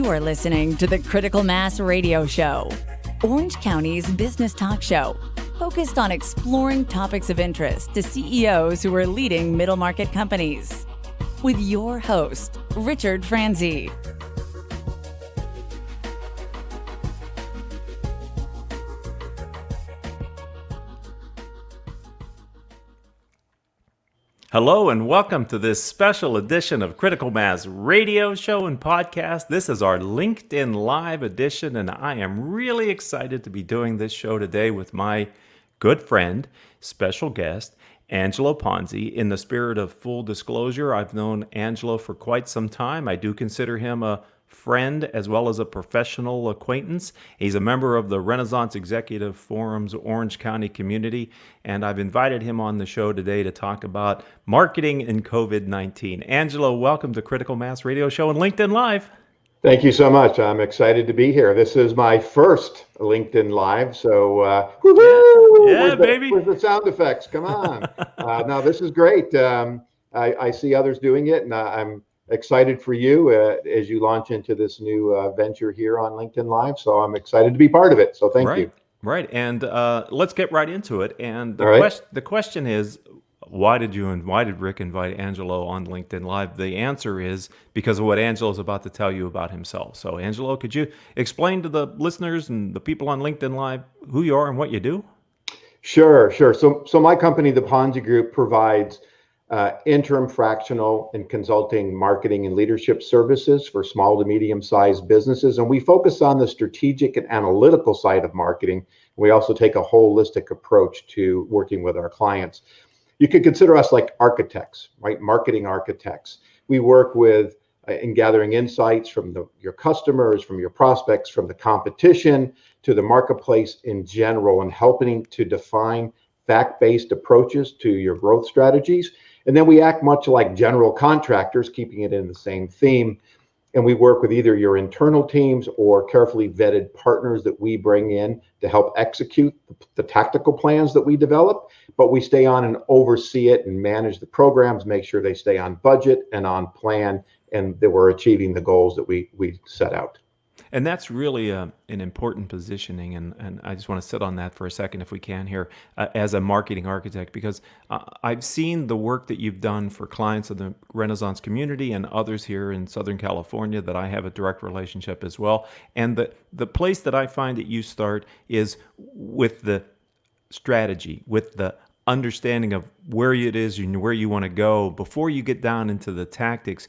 You are listening to the Critical Mass Radio Show, Orange County's business talk show, focused on exploring topics of interest to CEOs who are leading middle market companies. With your host, Richard Franzi. Hello and welcome to this special edition of Critical Mass Radio Show and Podcast. This is our LinkedIn Live edition, and I am really excited to be doing this show today with my good friend, special guest, Angelo Ponzi. In the spirit of full disclosure, I've known Angelo for quite some time. I do consider him a friend as well as a professional acquaintance. He's a member of the Renaissance Executive Forum's Orange County community, and I've invited him on the show today to talk about marketing in COVID-19. Angelo, welcome to Critical Mass Radio Show and LinkedIn Live. Thank you so much. I'm excited to be here. This is my first LinkedIn Live, so woohoo! Yeah, baby. Where's the sound effects? Come on. Now, this is great. I see others doing it, and I'm excited for you as you launch into this new venture here on LinkedIn Live. So I'm excited to be part of it. So thank you. Right. And let's get right into it. And the question is, why did Rick invite Angelo on LinkedIn Live? The answer is because of what Angelo's about to tell you about himself. So Angelo, could you explain to the listeners and the people on LinkedIn Live who you are and what you do? Sure. So my company, the Ponzi Group, provides interim, fractional, and consulting marketing and leadership services for small to medium-sized businesses. And we focus on the strategic and analytical side of marketing. We also take a holistic approach to working with our clients. You could consider us like architects, right? Marketing architects. We work with in gathering insights from your customers, from your prospects, from the competition, to the marketplace in general, and helping to define fact-based approaches to your growth strategies. And then we act much like general contractors, keeping it in the same theme. And we work with either your internal teams or carefully vetted partners that we bring in to help execute the tactical plans that we develop. But we stay on and oversee it and manage the programs, make sure they stay on budget and on plan, and that we're achieving the goals that we set out. And that's really an important positioning, and I just want to sit on that for a second, if we can here, as a marketing architect, because I've seen the work that you've done for clients of the Renaissance community and others here in Southern California that I have a direct relationship as well. And the place that I find that you start is with the strategy, with the understanding of where it is and where you want to go before you get down into the tactics.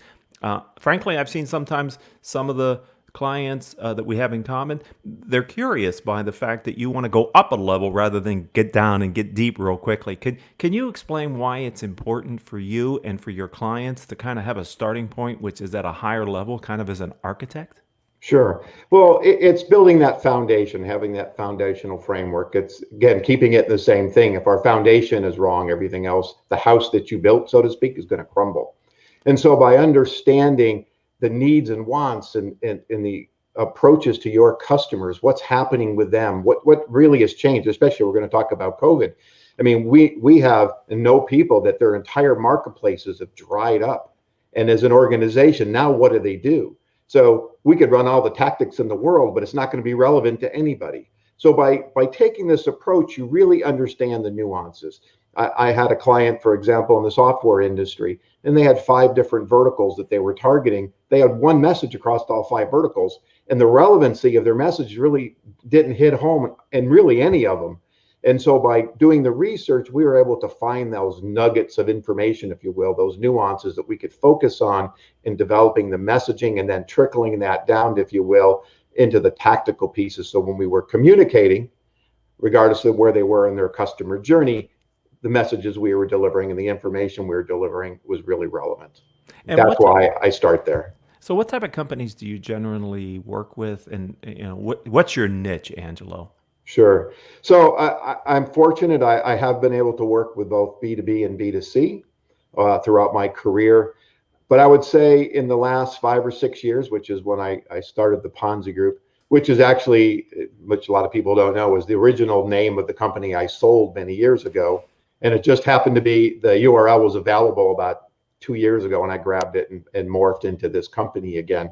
Frankly, I've seen sometimes some of the clients that we have in common, they're curious by the fact that you want to go up a level rather than get down and get deep real quickly. Can you explain why it's important for you and for your clients to kind of have a starting point, which is at a higher level, kind of as an architect? Sure. Well, it's building that foundation, having that foundational framework. It's, again, keeping it the same thing. If our foundation is wrong, everything else, the house that you built, so to speak, is going to crumble. And so by understanding the needs and wants and the approaches to your customers, what's happening with them, what really has changed, especially we're going to talk about COVID. I mean, we have and know people that their entire marketplaces have dried up. And as an organization, now what do they do? So we could run all the tactics in the world, but it's not going to be relevant to anybody. So by taking this approach, you really understand the nuances. I had a client, for example, in the software industry, and they had 5 different verticals that they were targeting. They had one message across all 5 verticals, and the relevancy of their message really didn't hit home in really any of them. And so by doing the research, we were able to find those nuggets of information, if you will, those nuances that we could focus on in developing the messaging and then trickling that down, if you will, into the tactical pieces. So when we were communicating, regardless of where they were in their customer journey, the messages we were delivering and the information we were delivering was really relevant. And that's why I start there. So what type of companies do you generally work with? And what's your niche, Angelo? Sure. So I'm fortunate. I have been able to work with both B2B and B2C throughout my career. But I would say in the last 5 or 6 years, which is when I started the Ponzi Group, which is actually, which a lot of people don't know, was the original name of the company I sold many years ago. And it just happened to be the URL was available about 2 years ago, and I grabbed it and morphed into this company again.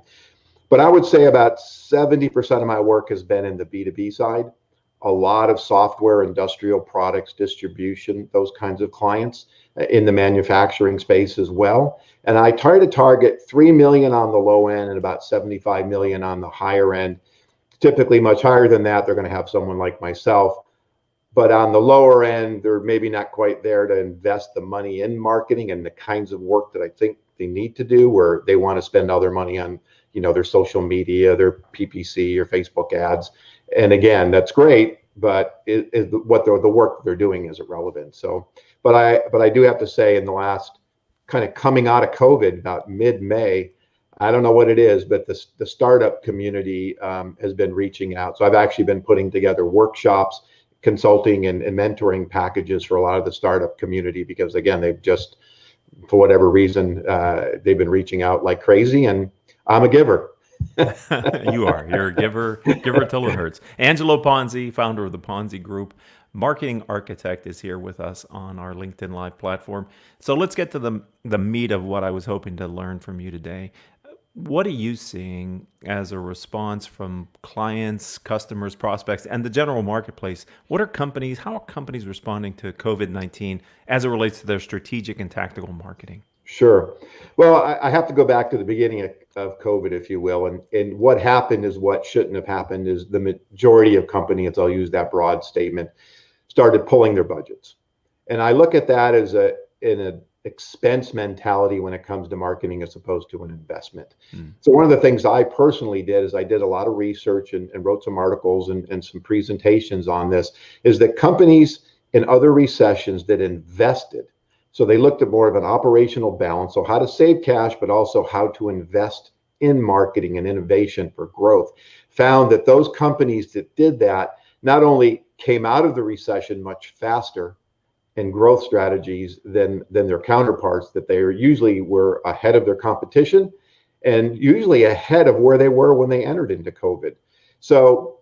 But I would say about 70% of my work has been in the B2B side, a lot of software, industrial products, distribution, those kinds of clients in the manufacturing space as well. And I try to target 3 million on the low end and about 75 million on the higher end. Typically much higher than that, they're going to have someone like myself. But on the lower end, they're maybe not quite there to invest the money in marketing and the kinds of work that I think they need to do, where they want to spend all their money on, their social media, their PPC or Facebook ads. And again, that's great, but what the work they're doing isn't relevant. So, but I do have to say, in the last kind of coming out of COVID, about mid-May, I don't know what it is, but the startup community has been reaching out. So I've actually been putting together workshops, consulting and mentoring packages for a lot of the startup community, because again, they've just, for whatever reason, they've been reaching out like crazy, and I'm a giver. You're a giver till it hurts. Angelo Ponzi, founder of the Ponzi Group, marketing architect, is here with us on our LinkedIn Live platform. So let's get to the meat of what I was hoping to learn from you today. What are you seeing as a response from clients, customers, prospects, and the general marketplace? How are companies responding to COVID-19 as it relates to their strategic and tactical marketing? Sure. Well, I have to go back to the beginning of COVID, if you will. And what happened is what shouldn't have happened is the majority of companies, I'll use that broad statement, started pulling their budgets. And I look at that as an expense mentality when it comes to marketing as opposed to an investment. So one of the things I personally did is I did a lot of research and wrote some articles and some presentations on this, is that companies in other recessions that invested, so they looked at more of an operational balance, so how to save cash, but also how to invest in marketing and innovation for growth, found that those companies that did that not only came out of the recession much faster in growth strategies than their counterparts, that they usually were ahead of their competition and usually ahead of where they were when they entered into COVID. So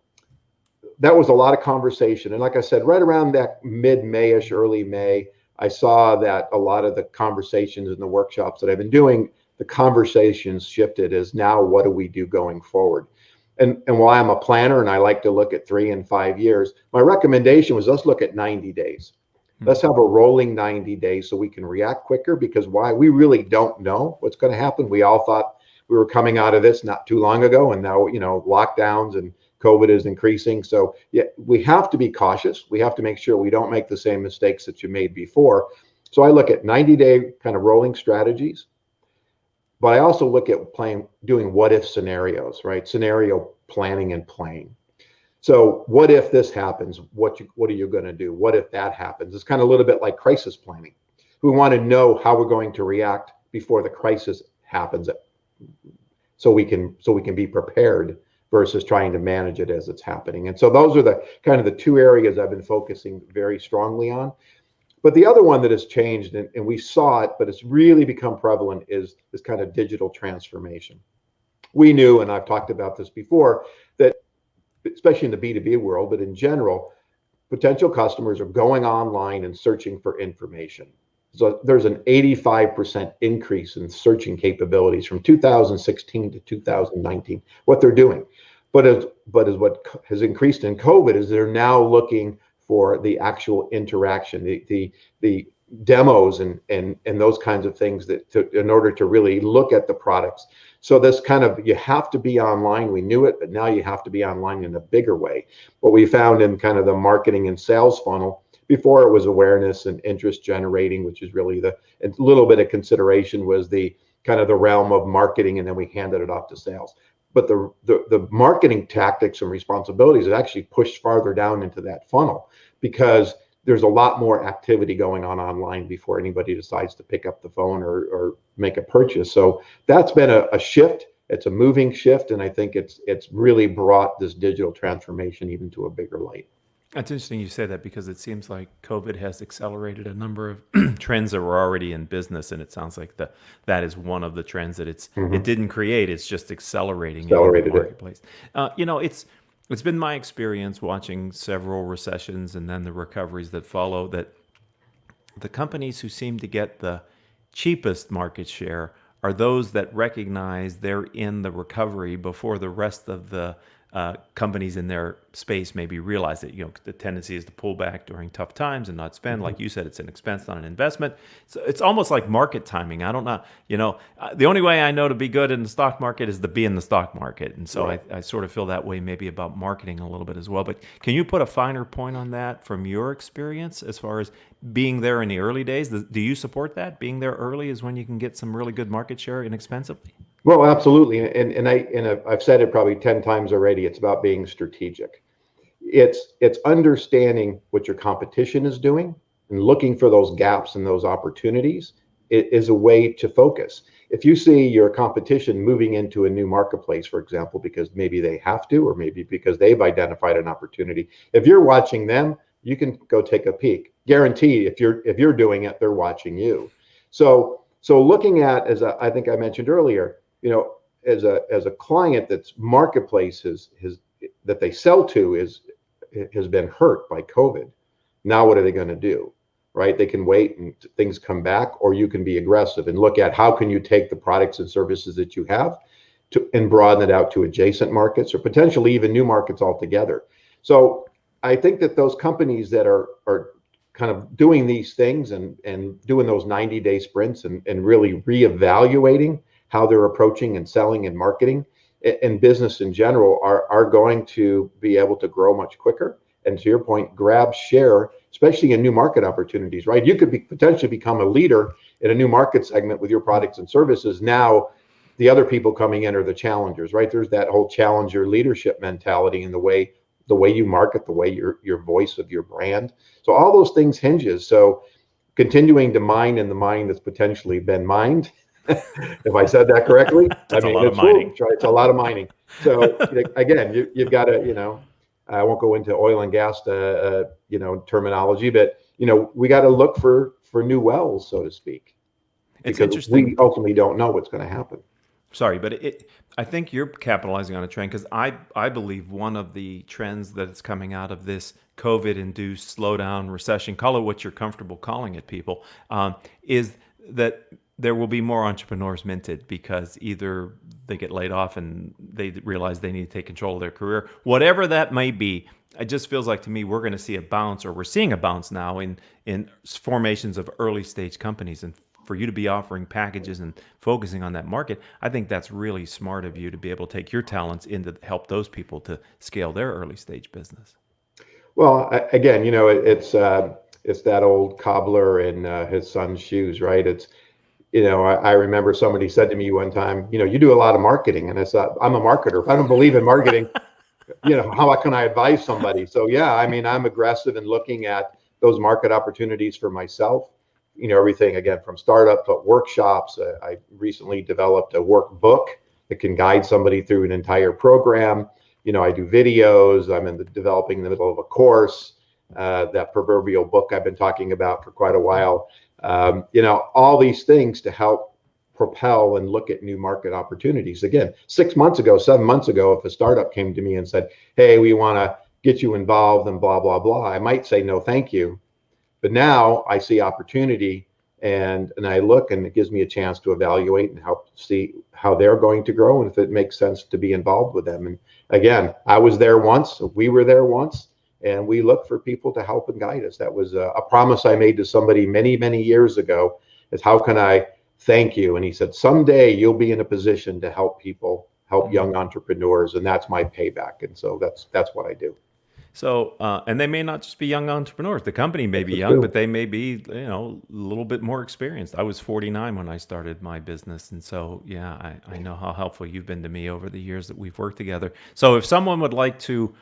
that was a lot of conversation. And like I said, right around that mid-May-ish, early May, I saw that a lot of the conversations in the workshops that I've been doing, the conversations shifted as now, what do we do going forward? And while I'm a planner and I like to look at 3 and 5 years, my recommendation was let's look at 90 days. Let's have a rolling 90 days so we can react quicker, because we really don't know what's going to happen. We all thought we were coming out of this not too long ago, and now, lockdowns and COVID is increasing. So yeah, we have to be cautious. We have to make sure we don't make the same mistakes that you made before. So I look at 90-day kind of rolling strategies, but I also look at doing what if scenarios, right? Scenario planning and playing. So what if this happens? What are you going to do? What if that happens? It's kind of a little bit like crisis planning. We want to know how we're going to react before the crisis happens, so we can be prepared versus trying to manage it as it's happening. And so those are the kind of the two areas I've been focusing very strongly on. But the other one that has changed, and we saw it, but it's really become prevalent, is this kind of digital transformation. We knew, and I've talked about this before, that especially in the B2B world, but in general, potential customers are going online and searching for information. So there's an 85% increase in searching capabilities from 2016 to 2019, what they're doing. But what has increased in COVID is they're now looking for the actual interaction, the demos and those kinds of things in order to really look at the products. So this kind of, you have to be online. We knew it, but now you have to be online in a bigger way. What we found in kind of the marketing and sales funnel, before it was awareness and interest generating, which is really a little bit of consideration was the kind of the realm of marketing, and then we handed it off to sales. But the marketing tactics and responsibilities are actually pushed farther down into that funnel, because there's a lot more activity going on online before anybody decides to pick up the phone or make a purchase. So that's been a shift. It's a moving shift, and I think it's really brought this digital transformation even to a bigger light. That's interesting you say that, because it seems like COVID has accelerated a number of trends that were already in business, and it sounds like that is one of the trends that it didn't create. It's just accelerating in the marketplace. It's been my experience watching several recessions and then the recoveries that follow, that the companies who seem to get the cheapest market share are those that recognize they're in the recovery before the rest of the companies in their space maybe realize it. The tendency is to pull back during tough times and not spend. Like you said, it's an expense, not an investment. So it's almost like market timing. I don't know. The only way I know to be good in the stock market is to be in the stock market. And so Right. I sort of feel that way maybe about marketing a little bit as well. But can you put a finer point on that from your experience as far as being there in the early days? Do you support that? Being there early is when you can get some really good market share inexpensively? Well, absolutely. I've said it probably 10 times already. It's about being strategic. It's understanding what your competition is doing and looking for those gaps and those opportunities. It is a way to focus. If you see your competition moving into a new marketplace, for example, because maybe they have to, or maybe because they've identified an opportunity, if you're watching them, you can go take a peek. Guaranteed, if you're doing it, they're watching you. So looking at, I think I mentioned earlier, as a client that's marketplace that they sell to has been hurt by COVID. Now what are they going to do? Right? They can wait and things come back, or you can be aggressive and look at how can you take the products and services that you have and broaden it out to adjacent markets or potentially even new markets altogether. So I think that those companies that are kind of doing these things and doing those 90-day sprints and really reevaluating how they're approaching and selling and marketing and business in general are going to be able to grow much quicker. And to your point, grab share, especially in new market opportunities, right? You could potentially become a leader in a new market segment with your products and services. Now, the other people coming in are the challengers, right? There's that whole challenger leadership mentality in the way you market, the way your voice of your brand. So all those things hinges. So continuing to mine in the mine that's potentially been mined, if I said that correctly. That's a lot of It's mining. foolish, right? It's a lot of mining. So again, you've got to, I won't go into oil and gas, terminology, but we got to look for new wells, so to speak, It's because interesting. we ultimately don't know what's going to happen. Sorry, but I think you're capitalizing on a trend because I believe one of the trends that is coming out of this COVID-induced slowdown, recession, call it what you're comfortable calling it, people, is that there will be more entrepreneurs minted because either they get laid off and they realize they need to take control of their career, whatever that may be. It just feels like to me we're going to see a bounce, or we're seeing a bounce now in formations of early stage companies. And for you to be offering packages and focusing on that market, I think that's really smart of you to be able to take your talents in to help those people to scale their early stage business. Well, again, it's that old cobbler in his son's shoes, right? I remember somebody said to me one time, you do a lot of marketing, and I said, I'm a marketer. If I don't believe in marketing, how can I advise somebody? So yeah, I mean, I'm aggressive in looking at those market opportunities for myself. Everything again from startup to workshops. I recently developed a workbook that can guide somebody through an entire program. I do videos. I'm developing in the middle of a course. That proverbial book I've been talking about for quite a while. All these things to help propel and look at new market opportunities. Again, 6 months ago, 7 months ago, if a startup came to me and said, hey, we want to get you involved and blah, blah, blah, I might say, no, thank you. But now I see opportunity and I look, and it gives me a chance to evaluate and help see how they're going to grow and if it makes sense to be involved with them. And again, I was there once, we were there once, and we look for people to help and guide us. That was a promise I made to somebody many, many years ago, is how can I thank you? And he said, someday you'll be in a position to help people, help young entrepreneurs, and that's my payback. And so that's what I do. So, and they may not just be young entrepreneurs. The company may be young, but they may be, a little bit more experienced. I was 49 when I started my business. And so, yeah, I know how helpful you've been to me over the years that we've worked together. So if someone would like to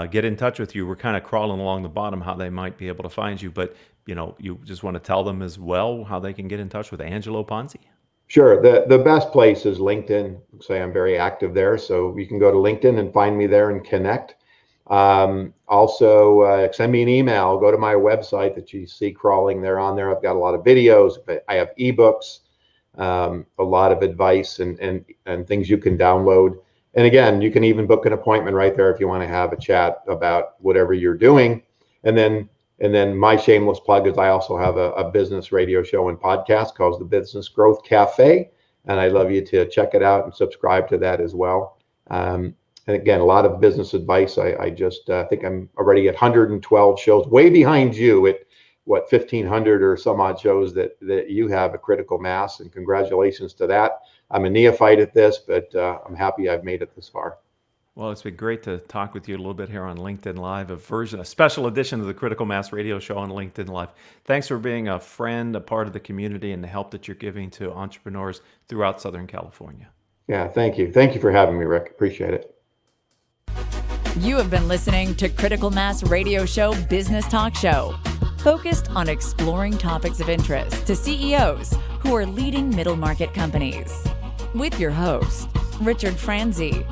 get in touch with you, we're kind of crawling along the bottom, how they might be able to find you. But, you just want to tell them as well how they can get in touch with Angelo Ponzi. Sure. The best place is LinkedIn. Say I'm very active there. So you can go to LinkedIn and find me there and connect. Also, send me an email, go to my website that you see crawling there on there. I've got a lot of videos, but I have ebooks, a lot of advice and things you can download. And again, you can even book an appointment right there if you want to have a chat about whatever you're doing. And then my shameless plug is I also have a business radio show and podcast called the Business Growth Cafe. and I'd love you to check it out and subscribe to that as well. And again, a lot of business advice. I just think I'm already at 112 shows, way behind you at what 1,500 or some odd shows that you have a critical mass, and congratulations to that. I'm a neophyte at this, but I'm happy I've made it this far. Well, it's been great to talk with you a little bit here on LinkedIn Live, a special edition of the Critical Mass Radio Show on LinkedIn Live. Thanks for being a friend, a part of the community, and the help that you're giving to entrepreneurs throughout Southern California. Yeah, thank you. Thank you for having me, Rick. Appreciate it. You have been listening to Critical Mass Radio Show Business Talk Show, focused on exploring topics of interest to CEOs who are leading middle market companies. With your host, Richard Franzi.